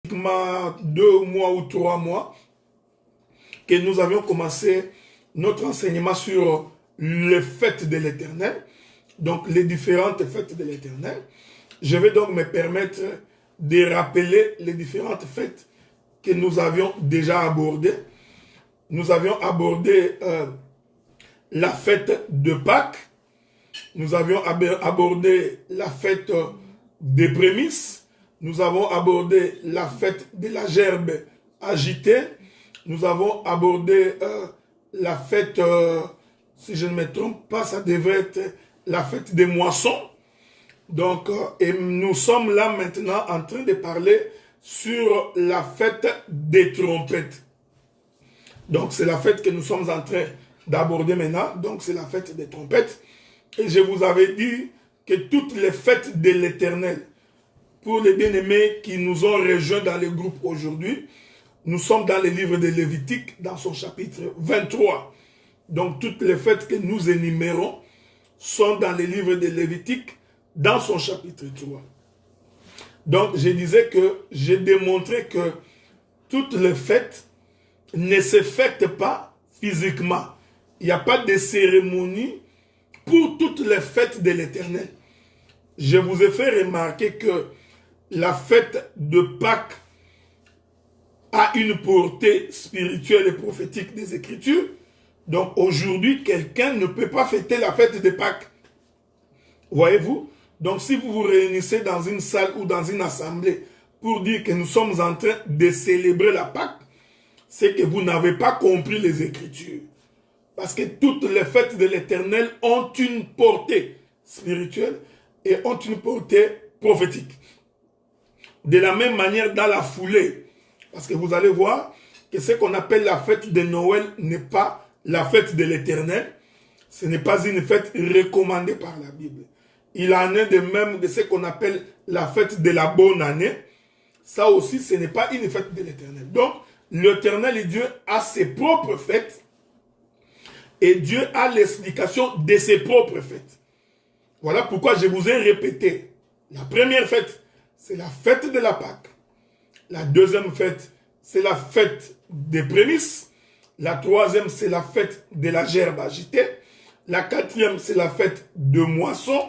2 mois ou 3 mois que nous avions commencé notre enseignement sur les fêtes de l'Éternel, donc les différentes fêtes de l'Éternel. Je vais donc me permettre de rappeler les différentes fêtes que nous avions déjà abordées. Nous avions abordé la fête de Pâques, nous avions abordé la fête des prémices, nous avons abordé la fête de la gerbe agitée, nous avons abordé la fête, si je ne me trompe pas, ça devrait être la fête des moissons. Donc, et nous sommes là maintenant en train de parler sur la fête des trompettes. Donc, c'est la fête que nous sommes en train d'aborder maintenant. Donc, c'est la fête des trompettes. Et je vous avais dit que toutes les fêtes de l'Éternel, pour les bien-aimés qui nous ont rejoints dans le groupe aujourd'hui, nous sommes dans le livre de Lévitique, dans son chapitre 23. Donc, toutes les fêtes que nous énumérons sont dans le livre de Lévitique, dans son chapitre 3. Donc, je disais que j'ai démontré que toutes les fêtes ne se fêtent pas physiquement. Il n'y a pas de cérémonie pour toutes les fêtes de l'Éternel. Je vous ai fait remarquer que la fête de Pâques a une portée spirituelle et prophétique des Écritures. Donc aujourd'hui, quelqu'un ne peut pas fêter la fête de Pâques. Voyez-vous? Donc si vous vous réunissez dans une salle ou dans une assemblée pour dire que nous sommes en train de célébrer la Pâques, c'est que vous n'avez pas compris les Écritures. Parce que toutes les fêtes de l'Éternel ont une portée spirituelle et ont une portée prophétique. De la même manière, dans la foulée, parce que vous allez voir que ce qu'on appelle la fête de Noël n'est pas la fête de l'Éternel. Ce n'est pas une fête recommandée par la Bible. Il en est de même de ce qu'on appelle la fête de la bonne année. Ça aussi, ce n'est pas une fête de l'Éternel. Donc, l'Éternel et Dieu a ses propres fêtes et Dieu a l'explication de ses propres fêtes. Voilà pourquoi je vous ai répété. La première fête, c'est la fête de la Pâque. La deuxième fête, c'est la fête des prémices. La troisième, c'est la fête de la gerbe agitée. La quatrième, c'est la fête de moisson.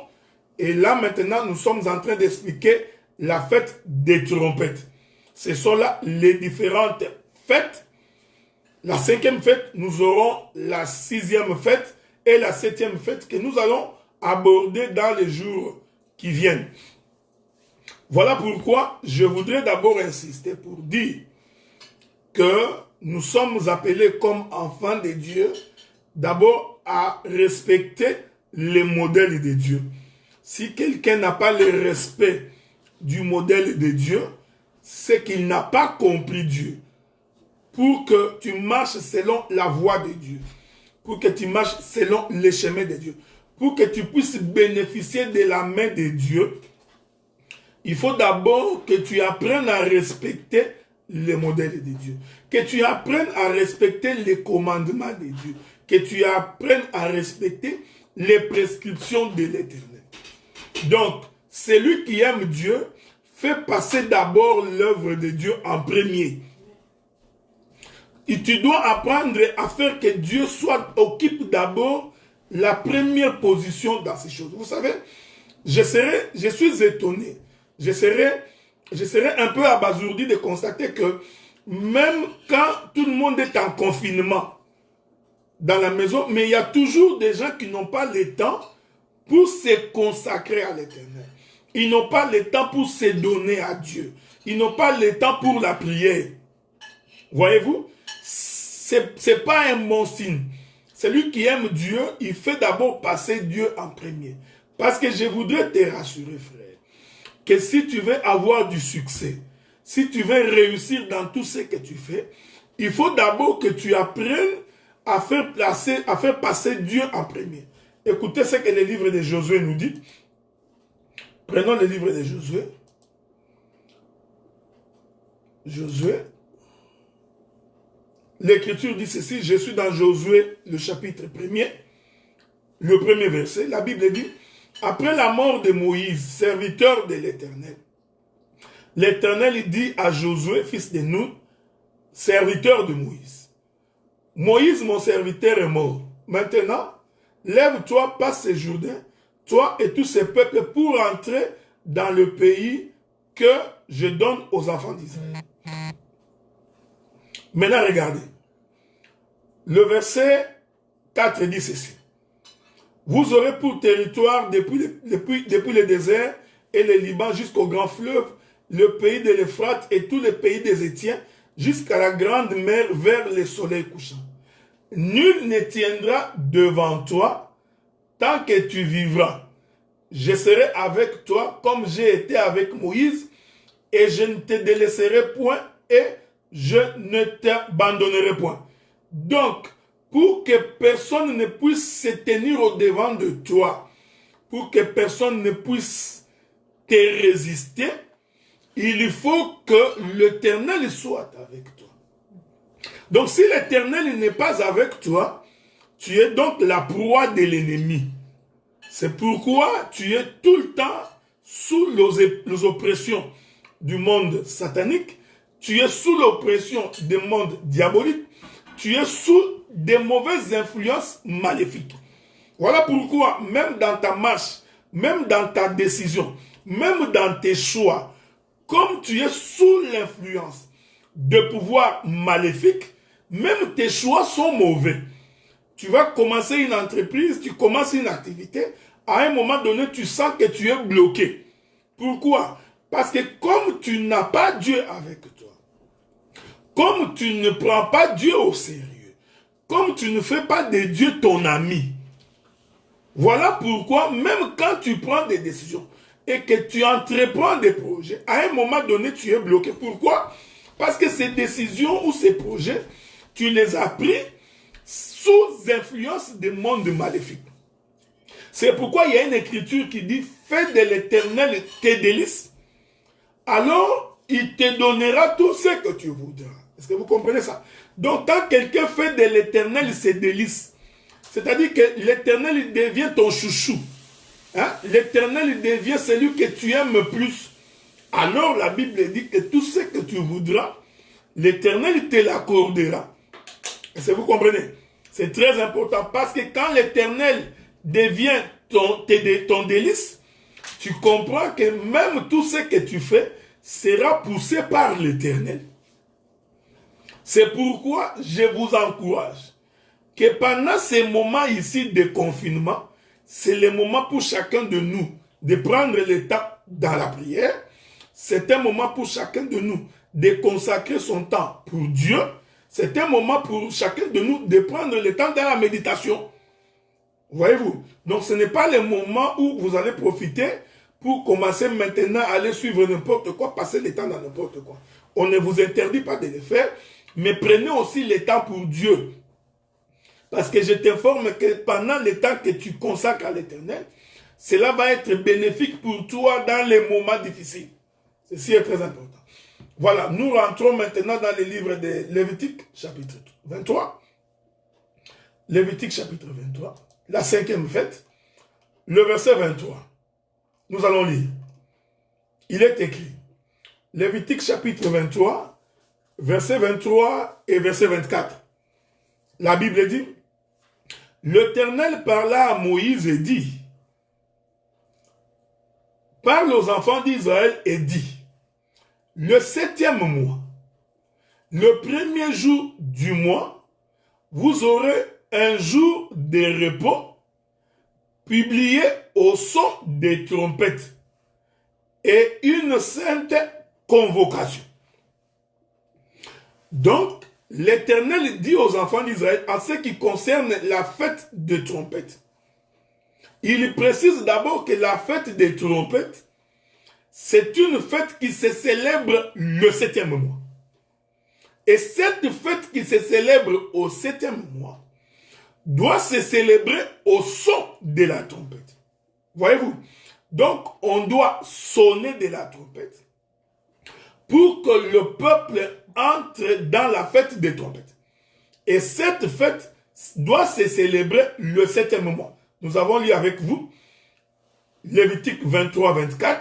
Et là, maintenant, nous sommes en train d'expliquer la fête des trompettes. Ce sont là les différentes fêtes. La cinquième fête, nous aurons la sixième fête et la septième fête que nous allons aborder dans les jours qui viennent. Voilà pourquoi je voudrais d'abord insister pour dire que nous sommes appelés comme enfants de Dieu d'abord à respecter les modèles de Dieu. Si quelqu'un n'a pas le respect du modèle de Dieu, c'est qu'il n'a pas compris Dieu. Pour que tu marches selon la voie de Dieu, pour que tu marches selon les chemins de Dieu, pour que tu puisses bénéficier de la main de Dieu, il faut d'abord que tu apprennes à respecter les modèles de Dieu, que tu apprennes à respecter les commandements de Dieu, que tu apprennes à respecter les prescriptions de l'Éternel. Donc, celui qui aime Dieu fait passer d'abord l'œuvre de Dieu en premier. Et tu dois apprendre à faire que Dieu occupe d'abord la première position dans ces choses. Vous savez, je suis étonné. Je serais un peu abasourdi de constater que même quand tout le monde est en confinement dans la maison, mais il y a toujours des gens qui n'ont pas le temps pour se consacrer à l'Éternel. Ils n'ont pas le temps pour se donner à Dieu. Ils n'ont pas le temps pour la prière. Voyez-vous? C'est pas un bon signe. Celui qui aime Dieu, il fait d'abord passer Dieu en premier. Parce que je voudrais te rassurer, frère, que si tu veux avoir du succès, si tu veux réussir dans tout ce que tu fais, il faut d'abord que tu apprennes à faire passer Dieu en premier. Écoutez ce que le livre de Josué nous dit. Prenons le livre de Josué. Josué. L'Écriture dit ceci, je suis dans Josué, le chapitre 1er, le premier verset. La Bible dit, après la mort de Moïse, serviteur de l'Éternel, l'Éternel dit à Josué, fils de Nun, serviteur de Moïse. Moïse, mon serviteur, est mort. Maintenant, lève-toi, passe ce Jourdain, toi et tous ces peuples, pour entrer dans le pays que je donne aux enfants d'Israël. Maintenant, regardez. Le verset 4 dit ceci. Vous aurez pour territoire depuis le désert et le Liban jusqu'au grand fleuve, le pays de l'Euphrate et tous les pays des Étiens, jusqu'à la grande mer vers le soleil couchant. Nul ne tiendra devant toi tant que tu vivras. Je serai avec toi comme j'ai été avec Moïse, et je ne te délaisserai point et je ne t'abandonnerai point. Donc, pour que personne ne puisse se tenir au-devant de toi, pour que personne ne puisse te résister, il faut que l'Éternel soit avec toi. Donc, si l'Éternel n'est pas avec toi, tu es donc la proie de l'ennemi. C'est pourquoi tu es tout le temps sous les oppressions du monde satanique, tu es sous l'oppression du monde diabolique, tu es sous des mauvaises influences maléfiques. Voilà pourquoi, même dans ta marche, même dans ta décision, même dans tes choix, comme tu es sous l'influence de pouvoirs maléfiques, même tes choix sont mauvais. Tu vas commencer une entreprise, tu commences une activité, à un moment donné, tu sens que tu es bloqué. Pourquoi? Parce que comme tu n'as pas Dieu avec toi, comme tu ne prends pas Dieu au sérieux, comme tu ne fais pas de Dieu ton ami, voilà pourquoi même quand tu prends des décisions et que tu entreprends des projets, à un moment donné, tu es bloqué. Pourquoi? Parce que ces décisions ou ces projets, tu les as pris sous influence des mondes maléfiques. C'est pourquoi il y a une écriture qui dit « Fais de l'Éternel tes délices, alors il te donnera tout ce que tu voudras. » Est-ce que vous comprenez ça? Donc quand quelqu'un fait de l'Éternel ses délices, c'est-à-dire que l'Éternel devient ton chouchou, hein? L'Éternel devient celui que tu aimes plus, alors la Bible dit que tout ce que tu voudras, l'Éternel te l'accordera. Est-ce que vous comprenez? C'est très important parce que quand l'Éternel devient ton délice, tu comprends que même tout ce que tu fais sera poussé par l'Éternel. C'est pourquoi je vous encourage que pendant ces moments ici de confinement, c'est le moment pour chacun de nous de prendre le temps dans la prière. C'est un moment pour chacun de nous de consacrer son temps pour Dieu. C'est un moment pour chacun de nous de prendre le temps dans la méditation. Voyez-vous? Donc ce n'est pas le moment où vous allez profiter pour commencer maintenant à aller suivre n'importe quoi, passer le temps dans n'importe quoi. On ne vous interdit pas de le faire, mais prenez aussi le temps pour Dieu. Parce que je t'informe que pendant le temps que tu consacres à l'Éternel, cela va être bénéfique pour toi dans les moments difficiles. Ceci est très important. Voilà, nous rentrons maintenant dans le livre de Lévitique, chapitre 23. Lévitique, chapitre 23. La 5e fête, le verset 23. Nous allons lire. Il est écrit, Lévitique chapitre 23, verset 23 et verset 24. La Bible dit, l'Éternel parla à Moïse et dit, parle aux enfants d'Israël et dit, le 7e mois, le premier jour du mois, vous aurez un jour de repos, publié au son des trompettes, et une sainte convocation. Donc, l'Éternel dit aux enfants d'Israël, en ce qui concerne la fête des trompettes, il précise d'abord que la fête des trompettes, c'est une fête qui se célèbre le 7e mois. Et cette fête qui se célèbre au 7e mois doit se célébrer au son de la trompette. Voyez-vous? Donc, on doit sonner de la trompette pour que le peuple entre dans la fête des trompettes. Et cette fête doit se célébrer le 7e mois. Nous avons lu avec vous Lévitique 23-24.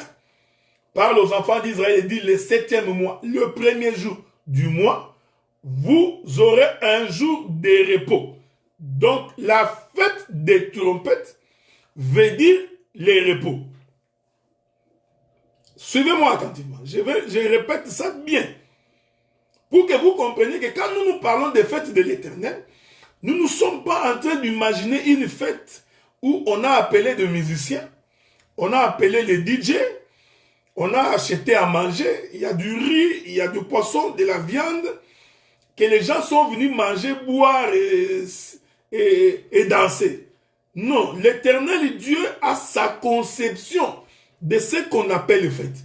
parle aux enfants d'Israël et dit le 7e mois, le premier jour du mois, vous aurez un jour de repos. Donc, la fête des trompettes veut dire les repos. Suivez-moi attentivement. Je répète ça bien. Pour que vous compreniez que quand nous parlons des fêtes de l'Éternel, nous ne sommes pas en train d'imaginer une fête où on a appelé des musiciens, on a appelé les DJ, on a acheté à manger, il y a du riz, il y a du poisson, de la viande, que les gens sont venus manger, boire et danser. Non, l'Éternel Dieu a sa conception de ce qu'on appelle fête.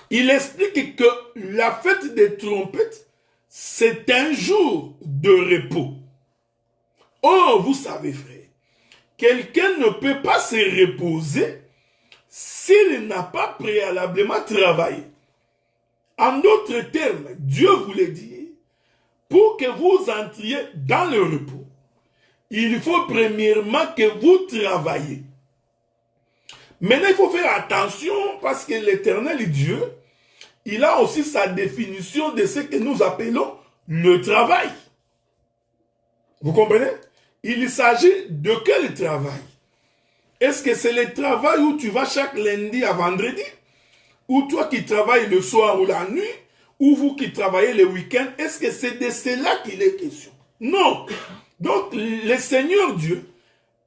Il explique que la fête des trompettes, c'est un jour de repos. Oh, vous savez, frère, quelqu'un ne peut pas se reposer s'il n'a pas préalablement travaillé. En d'autres termes, Dieu voulait dire, pour que vous entriez dans le repos, il faut premièrement que vous travaillez. Maintenant, il faut faire attention parce que l'Éternel Dieu, il a aussi sa définition de ce que nous appelons le travail. Vous comprenez? Il s'agit de quel travail? Est-ce que c'est le travail où tu vas chaque lundi à vendredi? Ou toi qui travailles le soir ou la nuit? Ou vous qui travaillez le week-end? Est-ce que c'est de cela qu'il est question? Non. Donc, le Seigneur Dieu,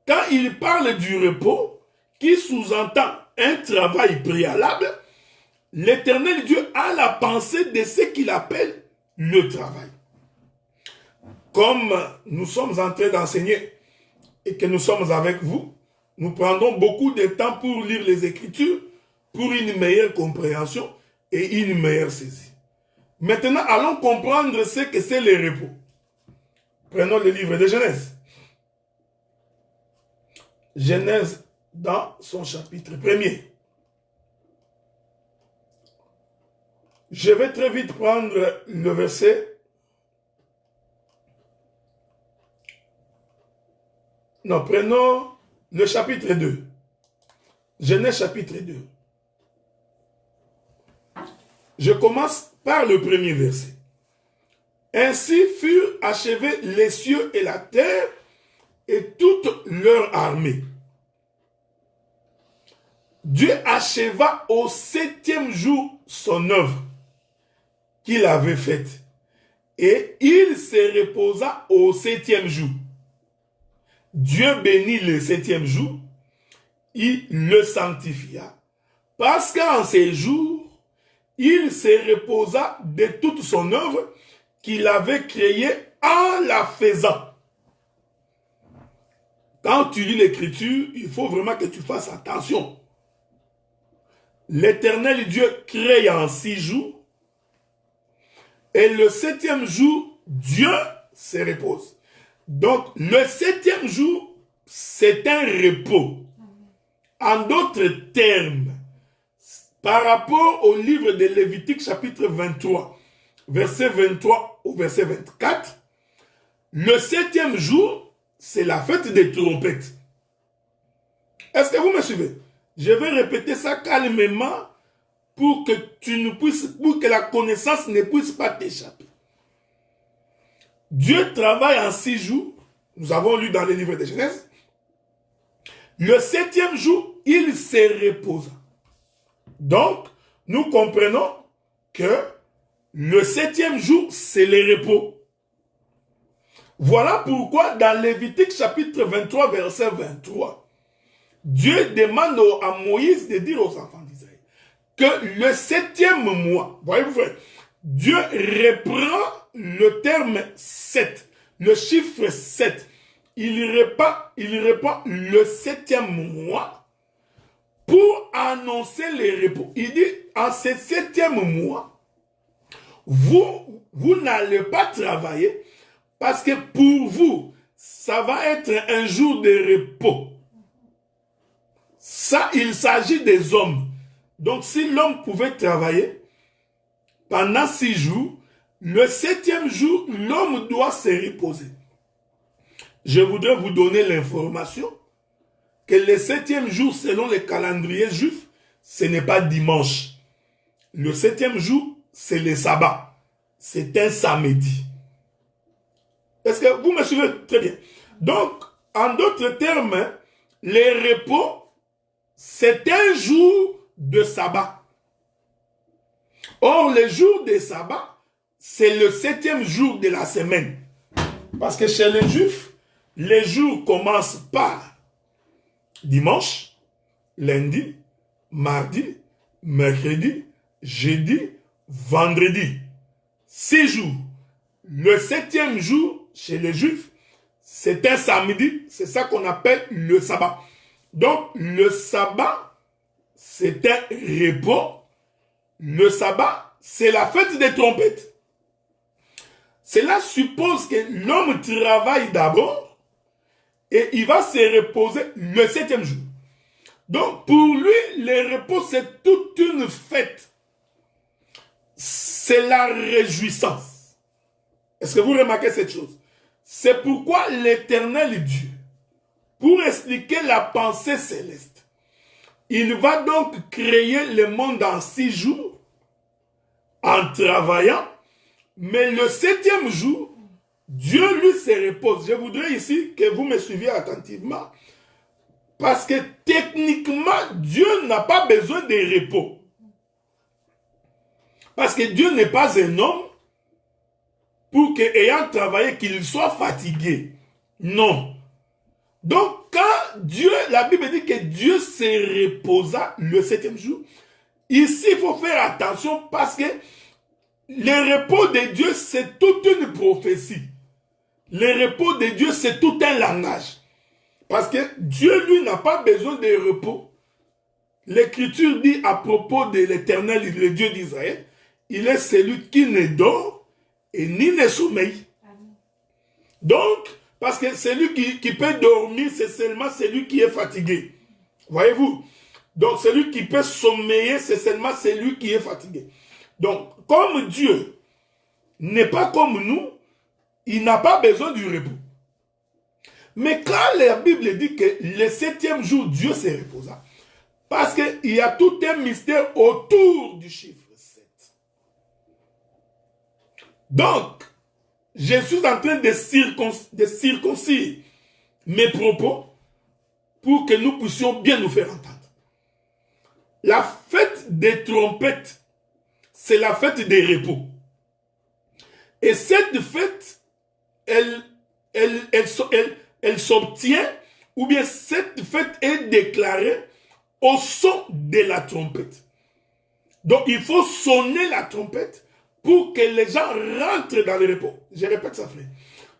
quand il parle du repos, qui sous-entend un travail préalable, l'Éternel Dieu a la pensée de ce qu'il appelle le travail. Comme nous sommes en train d'enseigner et que nous sommes avec vous, nous prendrons beaucoup de temps pour lire les Écritures, pour une meilleure compréhension et une meilleure saisie. Maintenant, allons comprendre ce que c'est le repos. Prenons le livre de Genèse. Genèse dans son chapitre 1er. Je vais très vite prendre le verset. Non, prenons le chapitre 2. Genèse chapitre 2. Je commence par le premier verset. Ainsi furent achevés les cieux et la terre et toute leur armée. Dieu acheva au 7e jour son œuvre qu'il avait faite. Et il se reposa au 7e jour. Dieu bénit le 7e jour, il le sanctifia, parce qu'en ces jours, il se reposa de toute son œuvre qu'il avait créée en la faisant. Quand tu lis l'Écriture, il faut vraiment que tu fasses attention. L'Éternel Dieu crée en 6 jours, et le 7e jour, Dieu se repose. Donc, le 7e jour, c'est un repos. En d'autres termes, par rapport au livre de Lévitique chapitre 23, verset 23 au verset 24, le 7e jour, c'est la fête des trompettes. Est-ce que vous me suivez? Je vais répéter ça calmement pour que pour que la connaissance ne puisse pas t'échapper. Dieu travaille en 6 jours. Nous avons lu dans le livre de Genèse. Le 7e jour, il se reposa. Donc, nous comprenons que le 7e jour, c'est le repos. Voilà pourquoi dans Lévitique chapitre 23, verset 23, Dieu demande à Moïse de dire aux enfants d'Israël que le 7e mois, voyez-vous frère, Dieu reprend le terme 7, le chiffre 7. Il reprend le 7e mois pour annoncer les repos. Il dit, en ce 7e mois, vous n'allez pas travailler parce que pour vous, ça va être un jour de repos. Ça, il s'agit des hommes. Donc, si l'homme pouvait travailler pendant 6 jours, le 7e jour, l'homme doit se reposer. Je voudrais vous donner l'information que le 7e jour, selon le calendrier juif, ce n'est pas dimanche. Le 7e jour, c'est le sabbat. C'est un samedi. Est-ce que vous me suivez très bien? Donc, en d'autres termes, les repos, c'est un jour de sabbat. Or, le jour de sabbat, c'est le 7e jour de la semaine. Parce que chez les Juifs, les jours commencent par dimanche, lundi, mardi, mercredi, jeudi, vendredi. 6 jours. Le 7e jour, chez les Juifs, c'est un samedi. C'est ça qu'on appelle le sabbat. Donc, le sabbat, c'est un repos. Le sabbat, c'est la fête des trompettes. Cela suppose que l'homme travaille d'abord et il va se reposer le 7e jour. Donc, pour lui, le repos, c'est toute une fête. C'est la réjouissance. Est-ce que vous remarquez cette chose? C'est pourquoi l'Éternel Dieu, pour expliquer la pensée céleste, il va donc créer le monde en 6 jours, en travaillant, mais le 7e jour, Dieu lui se repose. Je voudrais ici que vous me suiviez attentivement, parce que techniquement, Dieu n'a pas besoin de repos. Parce que Dieu n'est pas un homme pour qu'ayant travaillé, qu'il soit fatigué. Non. Donc, quand Dieu, la Bible dit que Dieu se reposa le 7e jour, ici, il faut faire attention parce que le repos de Dieu, c'est toute une prophétie. Le repos de Dieu, c'est tout un langage. Parce que Dieu, lui, n'a pas besoin de repos. L'Écriture dit à propos de l'Éternel, le Dieu d'Israël, il est celui qui ne dort et ni ne sommeille. Donc, parce que celui qui peut dormir, c'est seulement celui qui est fatigué. Voyez-vous? Donc, celui qui peut sommeiller, c'est seulement celui qui est fatigué. Donc, comme Dieu n'est pas comme nous, il n'a pas besoin du repos. Mais quand la Bible dit que le 7e jour, Dieu se reposa, parce qu'il y a tout un mystère autour du chiffre 7. Donc, je suis en train de circoncire mes propos pour que nous puissions bien nous faire entendre. La fête des trompettes, c'est la fête des repos. Et cette fête, elle s'obtient, ou bien cette fête est déclarée au son de la trompette. Donc, il faut sonner la trompette pour que les gens rentrent dans le repos. Je répète ça, frère.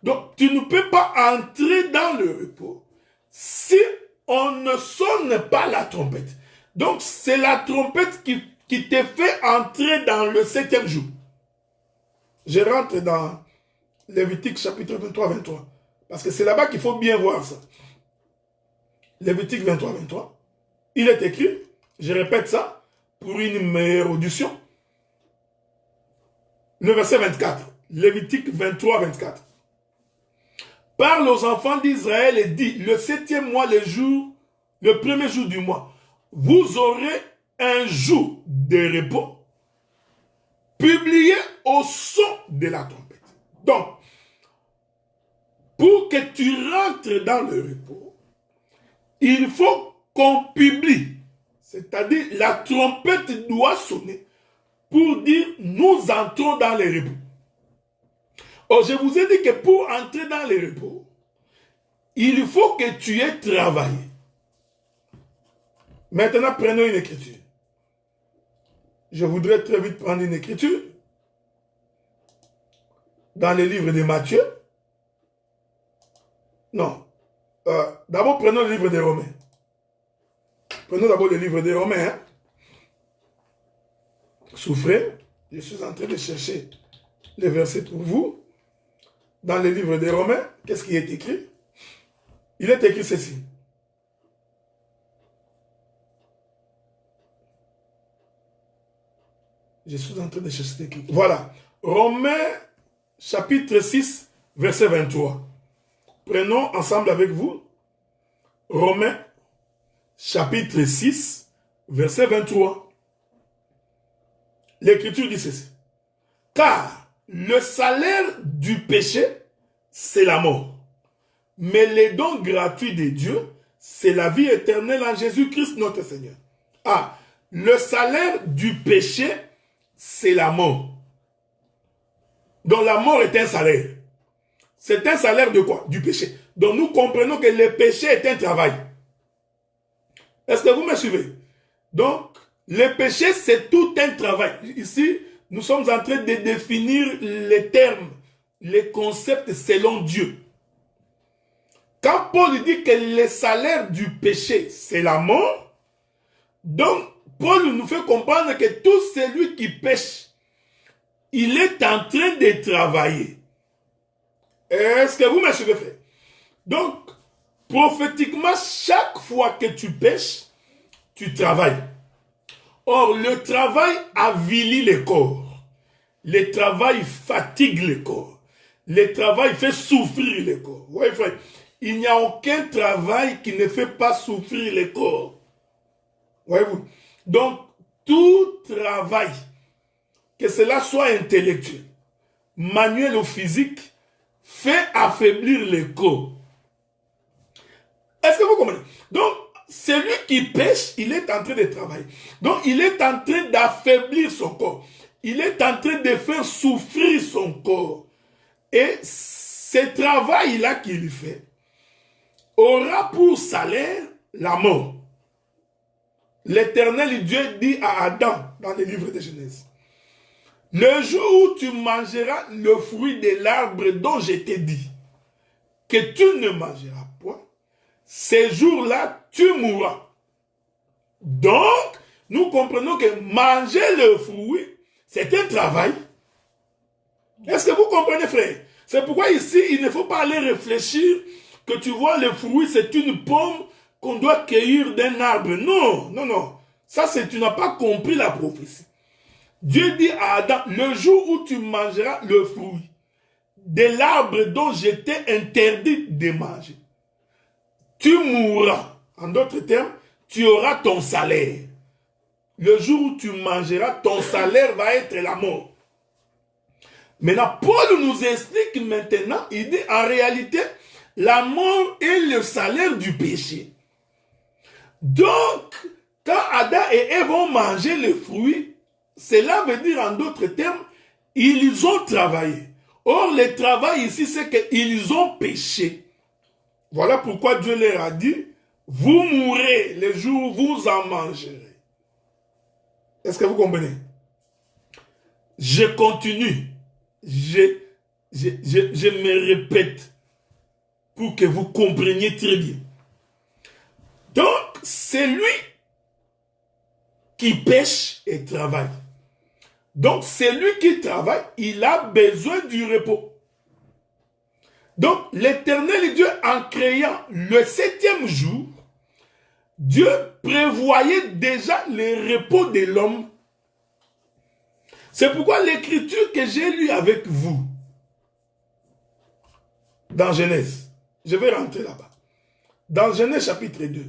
Donc, tu ne peux pas entrer dans le repos si on ne sonne pas la trompette. Donc, c'est la trompette qui te fait entrer dans le 7e jour. Je rentre dans Lévitique chapitre 23-23. Parce que c'est là-bas qu'il faut bien voir ça. Lévitique 23-23. Il est écrit, je répète ça, pour une meilleure audition. Le verset 24. Lévitique 23-24. Parle aux enfants d'Israël et dit, le 7e mois, le premier jour du mois, vous aurez un jour de repos, publié au son de la trompette. Donc, pour que tu rentres dans le repos, il faut qu'on publie. C'est-à-dire, la trompette doit sonner pour dire, nous entrons dans le repos. Or, je vous ai dit que pour entrer dans le repos, il faut que tu aies travaillé. Maintenant, prenons une écriture. Je voudrais très vite prendre une écriture dans le livre de Matthieu. Non. D'abord, prenons le livre des Romains. Prenons d'abord le livre des Romains. Hein. Souffrez. Je suis en train de chercher les versets pour vous. Dans le livre des Romains, qu'est-ce qui est écrit? Il est écrit ceci. Je suis en train de chercher cette écriture. Voilà. Romains, chapitre 6, verset 23. Prenons ensemble avec vous Romains, chapitre 6, verset 23. L'Écriture dit ceci. Car le salaire du péché, c'est la mort. Mais les dons gratuits de Dieu, c'est la vie éternelle en Jésus-Christ notre Seigneur. Ah, le salaire du péché, c'est la mort. Donc la mort est un salaire. C'est un salaire de quoi? Du péché. Donc nous comprenons que le péché est un travail. Est-ce que vous me suivez? Donc, le péché, c'est tout un travail. Ici, nous sommes en train de définir les termes, les concepts selon Dieu. Quand Paul dit que le salaire du péché, c'est la mort, donc Paul nous fait comprendre que tout celui qui pêche, il est en train de travailler. Est-ce que vous me suivez, frère? Donc, prophétiquement, chaque fois que tu pêches, tu travailles. Or, le travail avilit le corps. Le travail fatigue le corps. Le travail fait souffrir le corps. Oui, frère. Il n'y a aucun travail qui ne fait pas souffrir le corps. Voyez-vous? Donc, tout travail, que cela soit intellectuel, manuel ou physique, fait affaiblir le corps. Est-ce que vous comprenez? Donc, celui qui pêche, il est en train de travailler. Donc, il est en train d'affaiblir son corps. Il est en train de faire souffrir son corps. Et ce travail-là qu'il fait aura pour salaire la mort. L'Éternel Dieu dit à Adam dans le livre de Genèse, le jour où tu mangeras le fruit de l'arbre dont je t'ai dit que tu ne mangeras point, ces jours-là, tu mourras. Donc, nous comprenons que manger le fruit, c'est un travail. Est-ce que vous comprenez, frère? C'est pourquoi ici, il ne faut pas aller réfléchir que tu vois le fruit, c'est une pomme qu'on doit cueillir d'un arbre. Non, non, non. Ça, c'est tu n'as pas compris la prophétie. Dieu dit à Adam, le jour où tu mangeras le fruit de l'arbre dont je t'ai interdit de manger, tu mourras. En d'autres termes, tu auras ton salaire. Le jour où tu mangeras, ton salaire va être la mort. Maintenant, Paul nous explique maintenant, il dit en réalité, la mort est le salaire du péché. Donc, quand Adam et Ève ont mangé le fruit, cela veut dire en d'autres termes, ils ont travaillé. Or, le travail ici, c'est qu'ils ont péché. Voilà pourquoi Dieu leur a dit, vous mourrez le jour où vous en mangerez. Est-ce que vous comprenez? Je continue. Je me répète pour que vous compreniez très bien. Donc, c'est lui qui pêche et travaille. Donc, c'est lui qui travaille, il a besoin du repos. Donc, l'Éternel Dieu, en créant le 7e jour, Dieu prévoyait déjà le repos de l'homme. C'est pourquoi l'écriture que j'ai lue avec vous, dans Genèse, je vais rentrer là-bas. Dans Genèse chapitre 2.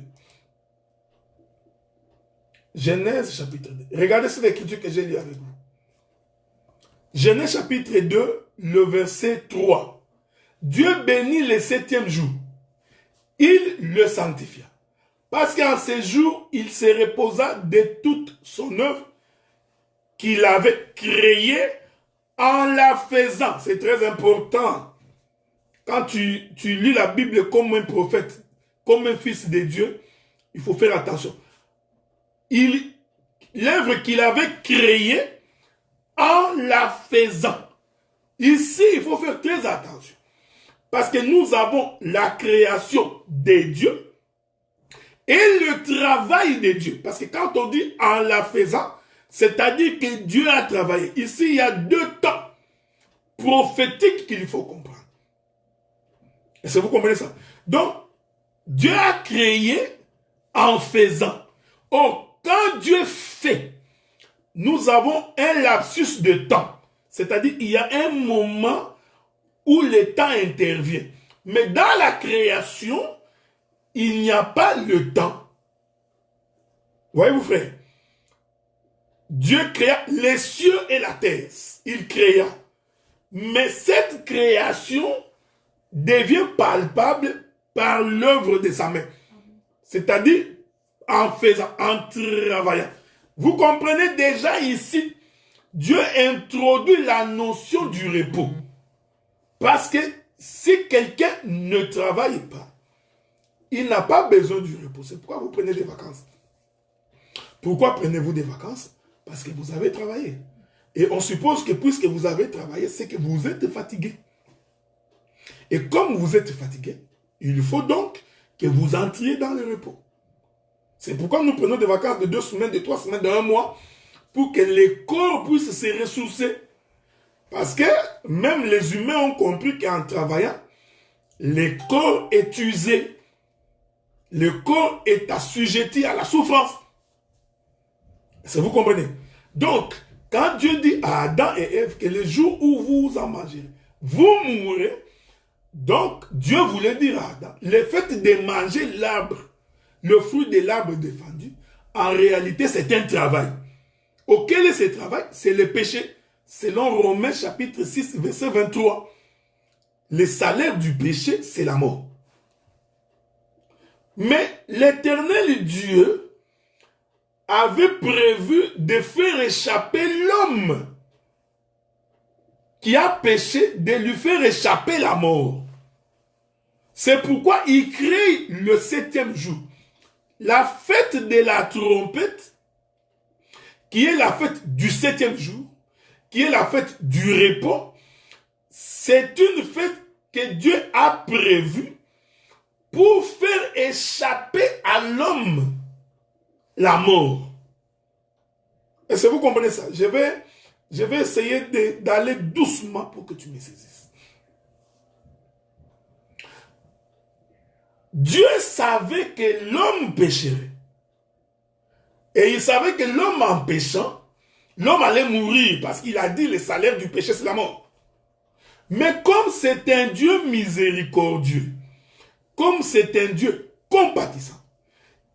Genèse chapitre 2. Regardez cette écriture que j'ai lue avec vous. Genèse chapitre 2, le verset 3. Dieu bénit le 7e jour. Il le sanctifia. Parce qu'en ce jour, il se reposa de toute son œuvre qu'il avait créée en la faisant. C'est très important. Quand tu lis la Bible comme un prophète, comme un fils de Dieu, il faut faire attention. L'œuvre qu'il avait créée en la faisant. Ici, il faut faire très attention. Parce que nous avons la création de Dieu et le travail de Dieu. Parce que quand on dit en la faisant, c'est-à-dire que Dieu a travaillé. Ici, il y a deux temps prophétiques qu'il faut comprendre. Est-ce que vous comprenez ça? Donc, Dieu a créé en faisant. Or, quand Dieu fait, nous avons un lapsus de temps. C'est-à-dire, il y a un moment où le temps intervient. Mais dans la création, il n'y a pas le temps. Voyez-vous, frère, Dieu créa les cieux et la terre. Il créa. Mais cette création devient palpable par l'œuvre de sa main. C'est-à-dire en faisant, en travaillant. Vous comprenez déjà ici, Dieu introduit la notion du repos. Parce que si quelqu'un ne travaille pas, il n'a pas besoin du repos. C'est pourquoi vous prenez des vacances. Pourquoi prenez-vous des vacances? Parce que vous avez travaillé. Et on suppose que puisque vous avez travaillé, c'est que vous êtes fatigué. Et comme vous êtes fatigué, il faut donc que vous entriez dans le repos. C'est pourquoi nous prenons des vacances de 2 semaines, de 3 semaines, de 1 mois, pour que les corps puissent se ressourcer. Parce que même les humains ont compris qu'en travaillant, le corps est usé. Le corps est assujetti à la souffrance. Est-ce que vous comprenez? Donc, quand Dieu dit à Adam et Ève que le jour où vous en mangerez, vous mourrez, donc Dieu voulait dire à Adam, le fait de manger l'arbre, le fruit de l'arbre défendu, en réalité c'est un travail. Auquel est ce travail? C'est le péché. Selon Romains chapitre 6, verset 23. Le salaire du péché, c'est la mort. Mais l'Éternel Dieu avait prévu de faire échapper l'homme qui a péché, de lui faire échapper la mort. C'est pourquoi il crée le 7e jour. La fête de la trompette, qui est la fête du 7e jour, qui est la fête du repos, c'est une fête que Dieu a prévue pour faire échapper à l'homme la mort. Est-ce que vous comprenez ça? Je vais essayer d'aller doucement pour que tu me saisisses. Dieu savait que l'homme pécherait. Et il savait que l'homme en péchant, l'homme allait mourir parce qu'il a dit le salaire du péché c'est la mort. Mais comme c'est un Dieu miséricordieux, comme c'est un Dieu compatissant,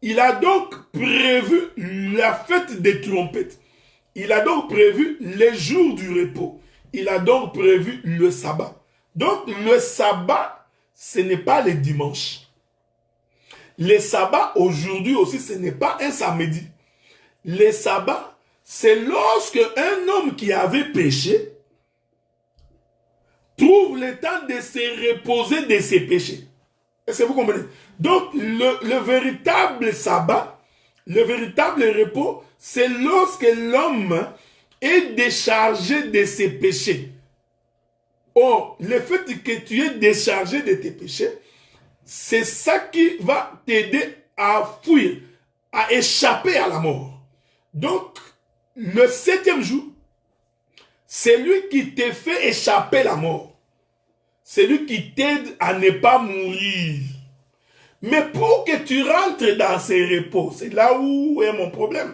il a donc prévu la fête des trompettes. Il a donc prévu les jours du repos. Il a donc prévu le sabbat. Donc le sabbat, ce n'est pas le dimanche. Le sabbat aujourd'hui aussi, ce n'est pas un samedi. Le sabbat, c'est lorsque un homme qui avait péché trouve le temps de se reposer de ses péchés. Est-ce que vous comprenez? Donc, le véritable sabbat, le véritable repos, c'est lorsque l'homme est déchargé de ses péchés. Or, le fait que tu es déchargé de tes péchés, c'est ça qui va t'aider à fuir, à échapper à la mort. Donc, le 7e jour, c'est lui qui te fait échapper la mort. C'est lui qui t'aide à ne pas mourir. Mais pour que tu rentres dans ces repos, c'est là où est mon problème.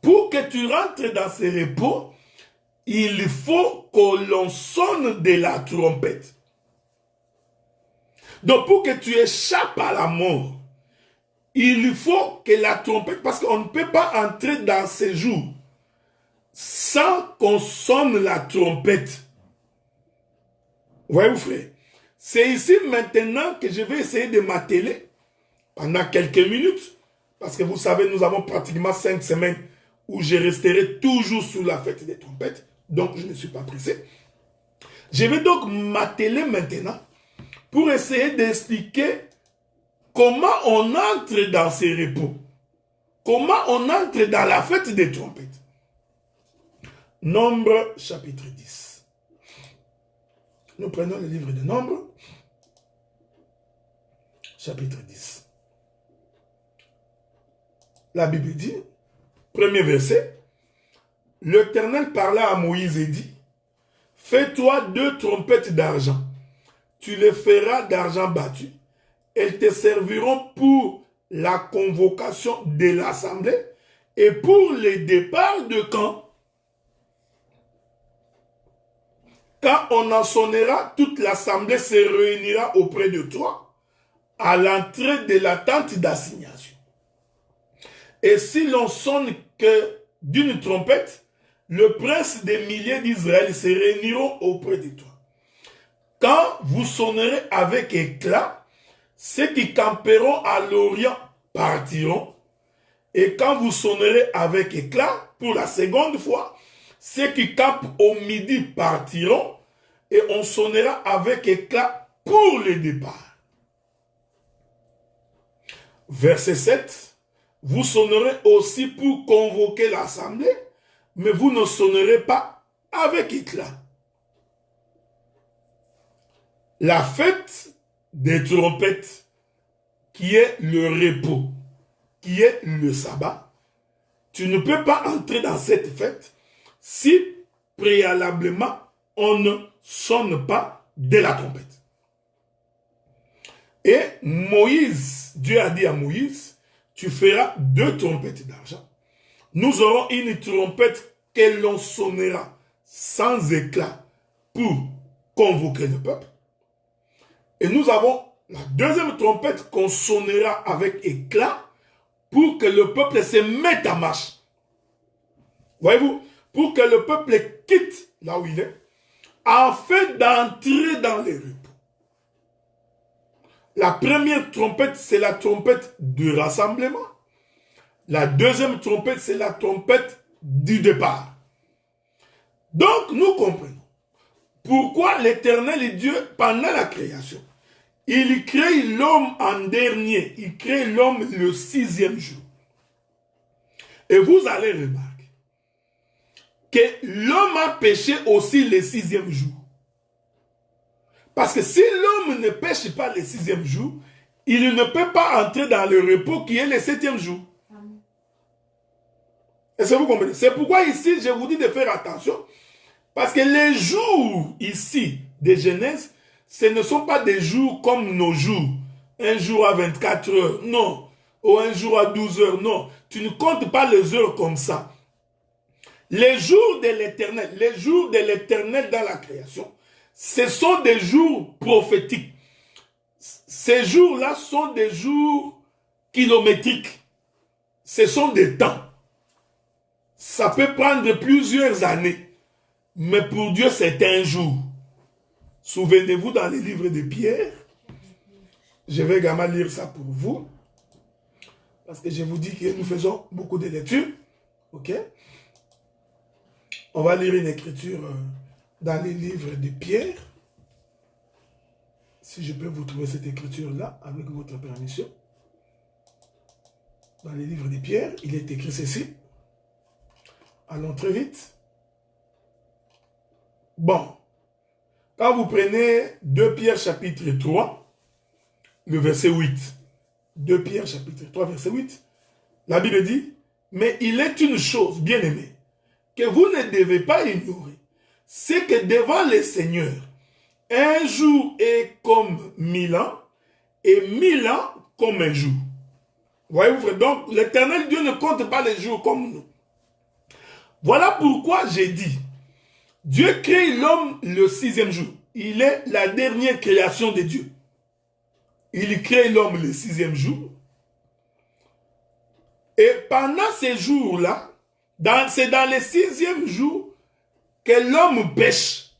Pour que tu rentres dans ces repos, il faut que l'on sonne de la trompette. Donc pour que tu échappes à la mort, il faut que la trompette, parce qu'on ne peut pas entrer dans ces jours sans qu'on sonne la trompette. Voyez-vous, frère? C'est ici maintenant que je vais essayer de m'atteler pendant quelques minutes, parce que vous savez, nous avons pratiquement 5 semaines où je resterai toujours sous la fête des trompettes, donc je ne suis pas pressé. Je vais donc m'atteler maintenant pour essayer d'expliquer comment on entre dans ces repos, comment on entre dans la fête des trompettes. Nombre chapitre 10. Nous prenons le livre de Nombre, chapitre 10. La Bible dit, premier verset, l'Éternel parla à Moïse et dit, fais-toi 2 trompettes d'argent, tu les feras d'argent battu, elles te serviront pour la convocation de l'assemblée et pour le départ de camp. Quand on en sonnera, toute l'assemblée se réunira auprès de toi à l'entrée de la tente d'assignation. Et si l'on sonne que d'une trompette, le prince des milliers d'Israël se réuniront auprès de toi. Quand vous sonnerez avec éclat, ceux qui camperont à l'Orient partiront. Et quand vous sonnerez avec éclat, pour la seconde fois, ceux qui campent au midi partiront. Et on sonnera avec éclat pour le départ. Verset 7. Vous sonnerez aussi pour convoquer l'assemblée, mais vous ne sonnerez pas avec éclat. La fête des trompettes, qui est le repos, qui est le sabbat, tu ne peux pas entrer dans cette fête si préalablement on ne sonne pas de la trompette. Et Moïse, Dieu a dit à Moïse, tu feras 2 trompettes d'argent. Nous aurons une trompette que l'on sonnera sans éclat pour convoquer le peuple. Et nous avons la deuxième trompette qu'on sonnera avec éclat pour que le peuple se mette en marche. Voyez-vous, pour que le peuple quitte là où il est, afin d'entrer dans les repos. La première trompette, c'est la trompette du rassemblement. La deuxième trompette, c'est la trompette du départ. Donc, nous comprenons pourquoi l'Éternel Dieu, pendant la création, il crée l'homme en dernier. Il crée l'homme le 6e jour. Et vous allez remarquer que l'homme a péché aussi le 6e jour. Parce que si l'homme ne pêche pas le 6e jour, il ne peut pas entrer dans le repos qui est le 7e jour. Est-ce que vous comprenez? C'est pourquoi ici, je vous dis de faire attention. Parce que les jours ici de Genèse, ce ne sont pas des jours comme nos jours. Un jour à 24 heures, non. Ou un jour à 12 heures, non. Tu ne comptes pas les heures comme ça. Les jours de l'Éternel dans la création, ce sont des jours prophétiques. Ces jours-là sont des jours kilométriques. Ce sont des temps. Ça peut prendre plusieurs années. Mais pour Dieu, c'est un jour. Souvenez-vous dans les livres de Pierre. Je vais également lire ça pour vous. Parce que je vous dis que nous faisons beaucoup de lectures. Ok? On va lire une écriture dans les livres de Pierre. Si je peux vous trouver cette écriture-là, avec votre permission. Dans les livres de Pierre, il est écrit ceci. Allons très vite. Bon. Quand vous prenez 2 Pierre chapitre 3, le verset 8. 2 Pierre chapitre 3, verset 8. La Bible dit, mais il est une chose, bien aimée, que vous ne devez pas ignorer. C'est que devant le Seigneur, un jour est comme 1000 ans, et 1000 ans comme un jour. Voyez-vous, frère? Donc, l'Éternel Dieu ne compte pas les jours comme nous. Voilà pourquoi j'ai dit, Dieu crée l'homme le 6e jour. Il est la dernière création de Dieu. Il crée l'homme le 6e jour. Et pendant ces jours-là, c'est dans le 6e jour que l'homme pêche.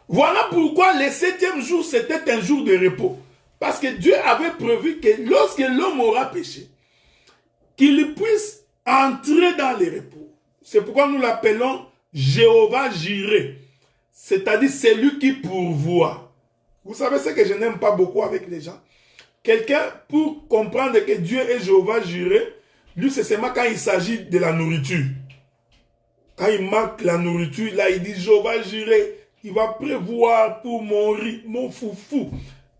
Voilà pourquoi le 7e jour, c'était un jour de repos. Parce que Dieu avait prévu que lorsque l'homme aura péché, qu'il puisse entrer dans le repos. C'est pourquoi nous l'appelons Jéhovah Jireh. C'est-à-dire celui qui pourvoit. Vous savez ce que je n'aime pas beaucoup avec les gens. Quelqu'un, pour comprendre que Dieu est Jéhovah Jireh, lui c'est seulement quand il s'agit de la nourriture. Quand il manque la nourriture, là il dit Jéhovah Jireh, il va prévoir pour mon riz, mon foufou,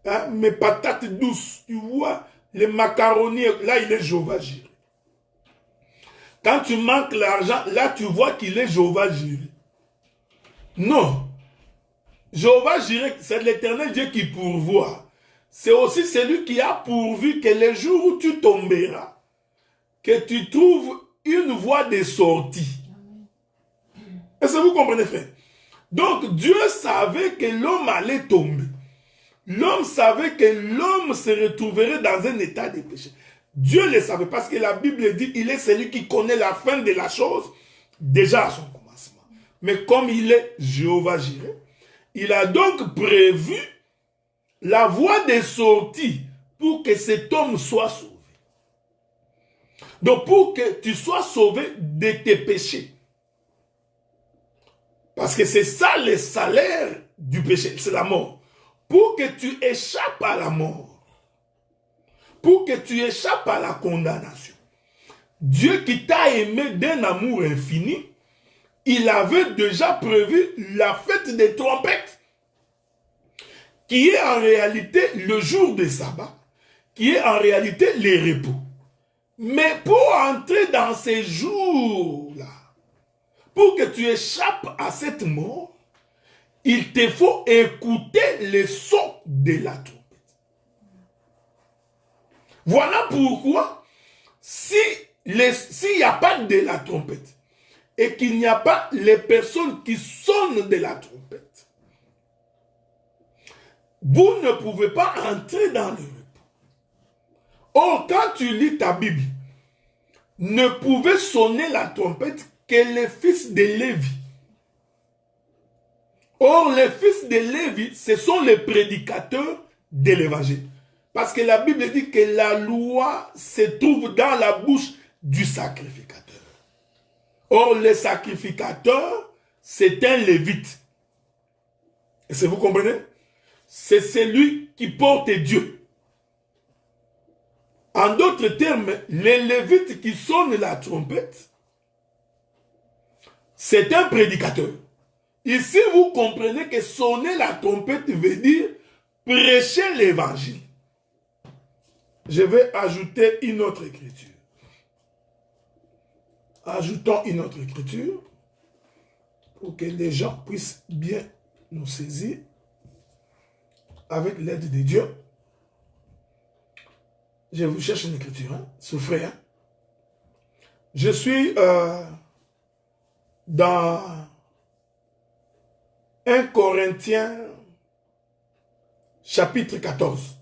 hein, mes patates douces, tu vois, les macaronis, là il est Jéhovah Jireh. Quand tu manques l'argent, là tu vois qu'il est Jéhovah Jireh. Non. Jéhovah Jireh, c'est l'Éternel Dieu qui pourvoit. C'est aussi celui qui a pourvu que les jours où tu tomberas, que tu trouves une voie de sortie. Est-ce que vous comprenez, frère? Donc Dieu savait que l'homme allait tomber. L'homme savait que l'homme se retrouverait dans un état de péché. Dieu le savait parce que la Bible dit il est celui qui connaît la fin de la chose déjà à son commencement. Mais comme il est Jéhovah Jireh, il a donc prévu la voie de sortie pour que cet homme soit sauvé. Donc pour que tu sois sauvé de tes péchés. Parce que c'est ça le salaire du péché, c'est la mort. Pour que tu échappes à la mort. Pour que tu échappes à la condamnation. Dieu qui t'a aimé d'un amour infini, il avait déjà prévu la fête des trompettes, qui est en réalité le jour de sabbat, qui est en réalité le repos. Mais pour entrer dans ces jours-là, pour que tu échappes à cette mort, il te faut écouter le son de la trompette. Voilà pourquoi, s'il n'y a pas de la trompette, et qu'il n'y a pas les personnes qui sonnent de la trompette, vous ne pouvez pas entrer dans le repos. Or, quand tu lis ta Bible, ne pouvait sonner la trompette que les fils de Lévi. Or, les fils de Lévi, ce sont les prédicateurs de l'évangile. Parce que la Bible dit que la loi se trouve dans la bouche du sacrificateur. Or, le sacrificateur, c'est un lévite. Est-ce que vous comprenez? C'est celui qui porte Dieu. En d'autres termes, les lévites qui sonnent la trompette, c'est un prédicateur. Ici, vous comprenez que sonner la trompette veut dire prêcher l'évangile. Je vais ajouter une autre écriture. Ajoutons une autre écriture pour que les gens puissent bien nous saisir avec l'aide de Dieu. Je vous cherche une écriture, hein? Souffrez. Hein? Je suis dans 1 Corinthiens chapitre 14.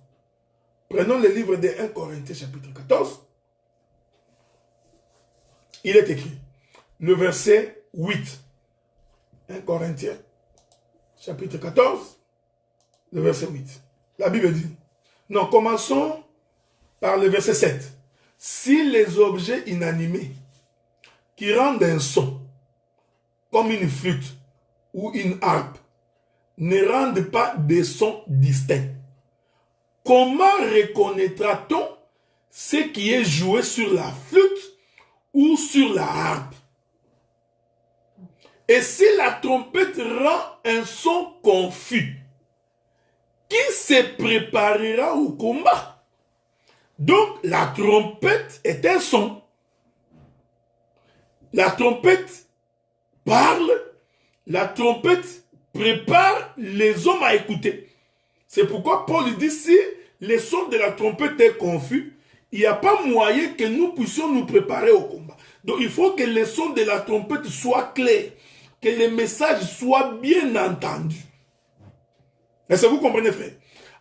Prenons le livre de 1 Corinthiens chapitre 14. Il est écrit, le verset 8. 1 Corinthiens chapitre 14, le verset 8. La Bible dit, non, commençons par le verset 7. Si les objets inanimés qui rendent un son, comme une flûte ou une harpe, ne rendent pas des sons distincts, comment reconnaîtra-t-on ce qui est joué sur la flûte ou sur la harpe? Et si la trompette rend un son confus, qui se préparera au combat? Donc, la trompette est un son. La trompette parle, la trompette prépare les hommes à écouter. C'est pourquoi Paul dit, si le son de la trompette est confus, il n'y a pas moyen que nous puissions nous préparer au combat. Donc, il faut que le son de la trompette soit clair, que le message soit bien entendu. Est-ce que vous comprenez, frère?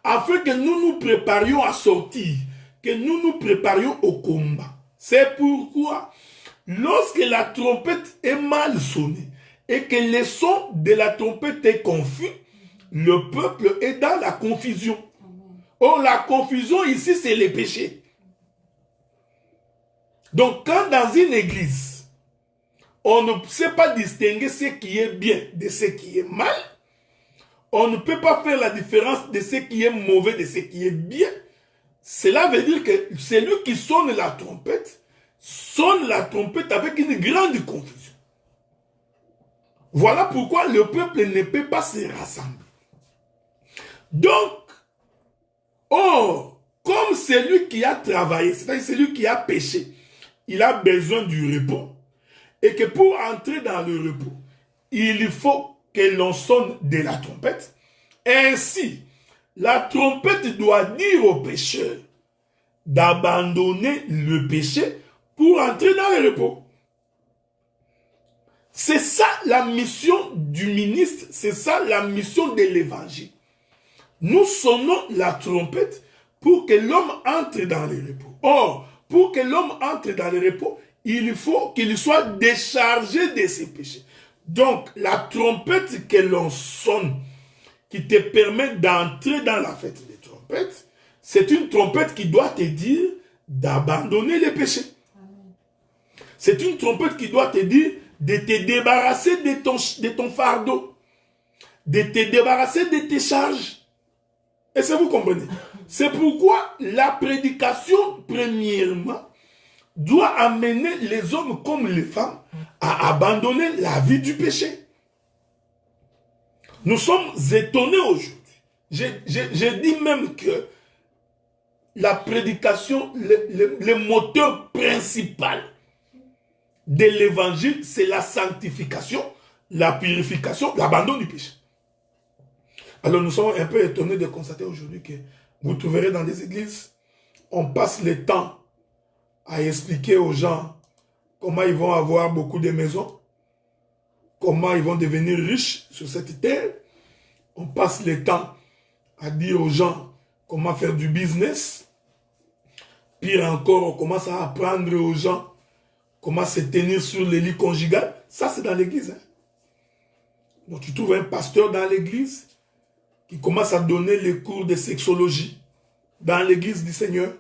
Afin que nous nous préparions à sortir, que nous nous préparions au combat. C'est pourquoi, lorsque la trompette est mal sonnée et que le son de la trompette est confus, le peuple est dans la confusion. Or, la confusion ici, c'est le péché. Donc, quand dans une église, on ne sait pas distinguer ce qui est bien de ce qui est mal, on ne peut pas faire la différence de ce qui est mauvais de ce qui est bien, cela veut dire que celui qui sonne la trompette avec une grande confusion. Voilà pourquoi le peuple ne peut pas se rassembler. Donc, comme celui qui a travaillé, c'est-à-dire celui qui a péché, il a besoin du repos, et que pour entrer dans le repos, il faut que l'on sonne de la trompette. Ainsi, la trompette doit dire au pécheur d'abandonner le péché pour entrer dans le repos. C'est ça la mission du ministre, c'est ça la mission de l'évangile. Nous sonnons la trompette pour que l'homme entre dans le repos. Or, pour que l'homme entre dans le repos, il faut qu'il soit déchargé de ses péchés. Donc, la trompette que l'on sonne, qui te permet d'entrer dans la fête des trompettes, c'est une trompette qui doit te dire d'abandonner les péchés. C'est une trompette qui doit te dire de te débarrasser de ton fardeau, de te débarrasser de tes charges. Est-ce que vous comprenez? C'est pourquoi la prédication, premièrement, doit amener les hommes comme les femmes à abandonner la vie du péché. Nous sommes étonnés aujourd'hui. Je dis même que la prédication, le moteur principal de l'évangile, c'est la sanctification, la purification, l'abandon du péché. Alors nous sommes un peu étonnés de constater aujourd'hui que vous trouverez dans les églises, on passe le temps à expliquer aux gens comment ils vont avoir beaucoup de maisons, comment ils vont devenir riches sur cette terre. On passe le temps à dire aux gens comment faire du business. Pire encore, on commence à apprendre aux gens comment se tenir sur les lits conjugales. Ça, c'est dans l'église. Hein? Donc, tu trouves un pasteur dans l'église qui commence à donner les cours de sexologie dans l'église du Seigneur.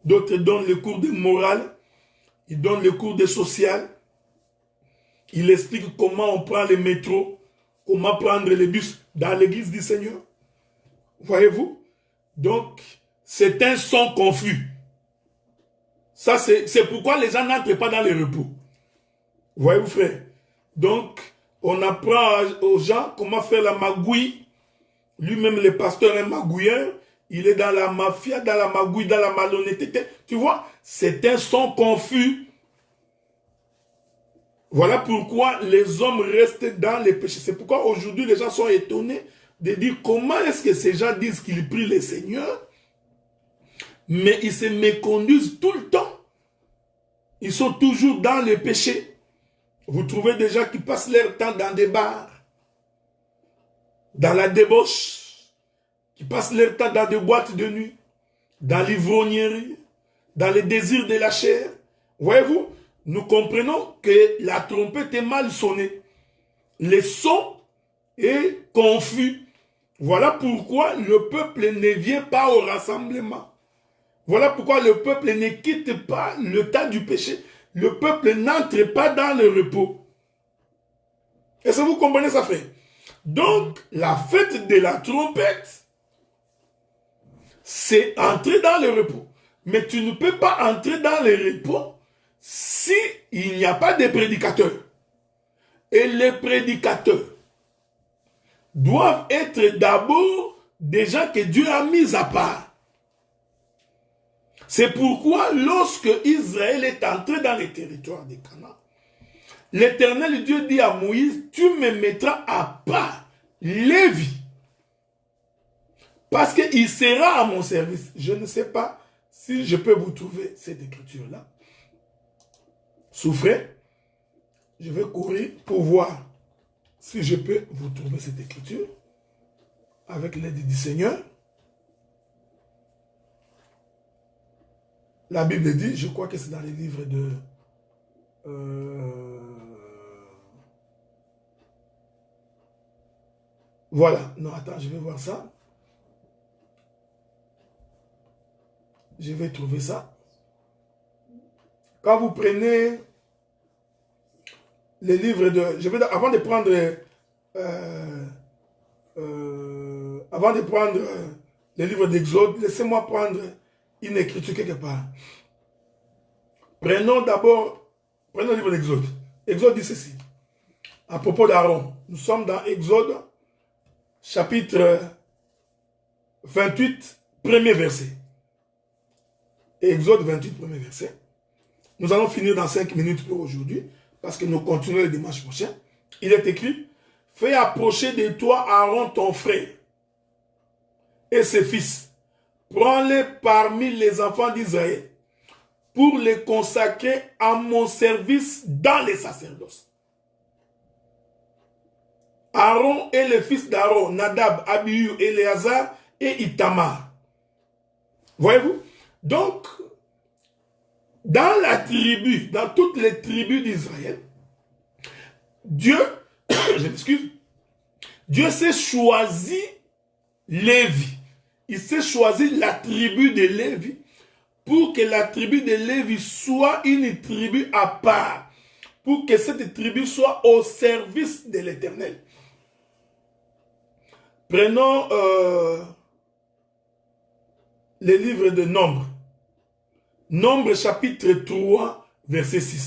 D'autres donnent les cours de morale. Ils donnent les cours de social. Il explique comment on prend les métros, comment prendre les bus dans l'église du Seigneur. Voyez-vous? Donc, c'est un son confus. Ça, c'est pourquoi les gens n'entrent pas dans le repos. Voyez-vous, frère? Donc, on apprend aux gens comment faire la magouille. Lui-même, le pasteur est magouilleur. Il est dans la mafia, dans la magouille, dans la malhonnêteté. Tu vois? C'est un son confus. Voilà pourquoi les hommes restent dans les péchés. C'est pourquoi aujourd'hui, les gens sont étonnés de dire comment est-ce que ces gens disent qu'ils prient le Seigneur, mais ils se méconduisent tout le temps. Ils sont toujours dans les péchés. Vous trouvez des gens qui passent leur temps dans des bars, dans la débauche, qui passent leur temps dans des boîtes de nuit, dans l'ivrognerie, dans les désirs de la chair. Voyez-vous, nous comprenons que la trompette est mal sonnée. Le son est confus. Voilà pourquoi le peuple ne vient pas au rassemblement. Voilà pourquoi le peuple ne quitte pas le tas du péché. Le peuple n'entre pas dans le repos. Est-ce que vous comprenez ça, frère? Donc, la fête de la trompette, c'est entrer dans le repos. Mais tu ne peux pas entrer dans le repos si il n'y a pas de prédicateurs. Et les prédicateurs doivent être d'abord des gens que Dieu a mis à part. C'est pourquoi lorsque Israël est entré dans les territoires de Canaan, l'Éternel Dieu dit à Moïse, tu me mettras à part Lévi, parce qu'il sera à mon service. Je ne sais pas si je peux vous trouver cette écriture-là. Souffrez, je vais courir pour voir si je peux vous trouver cette écriture avec l'aide du Seigneur. La Bible dit, je crois que c'est dans les livres de... Voilà. Non, attends, je vais voir ça. Je vais trouver ça. Quand vous prenez les livres de... avant de prendre... les livres d'Exode, laissez-moi prendre une écriture quelque part. Prenons le livre d'Exode. Exode dit ceci. À propos d'Aaron. Nous sommes dans Exode, chapitre 28, premier verset. Exode 28, premier verset. Nous allons finir dans 5 minutes pour aujourd'hui, parce que nous continuons le dimanche prochain. Il est écrit, fais approcher de toi Aaron ton frère et ses fils. Prends-les parmi les enfants d'Israël pour les consacrer à mon service dans les sacerdoces. Aaron et les fils d'Aaron, Nadab, Abihu, Éléazar et Itamar. Voyez-vous? Donc, dans la tribu, dans toutes les tribus d'Israël, Dieu, je m'excuse, Dieu s'est choisi Lévi. Il s'est choisi la tribu de Lévi pour que la tribu de Lévi soit une tribu à part, pour que cette tribu soit au service de l'Éternel. Prenons le livre de Nombre. Nombre chapitre 3, verset 6.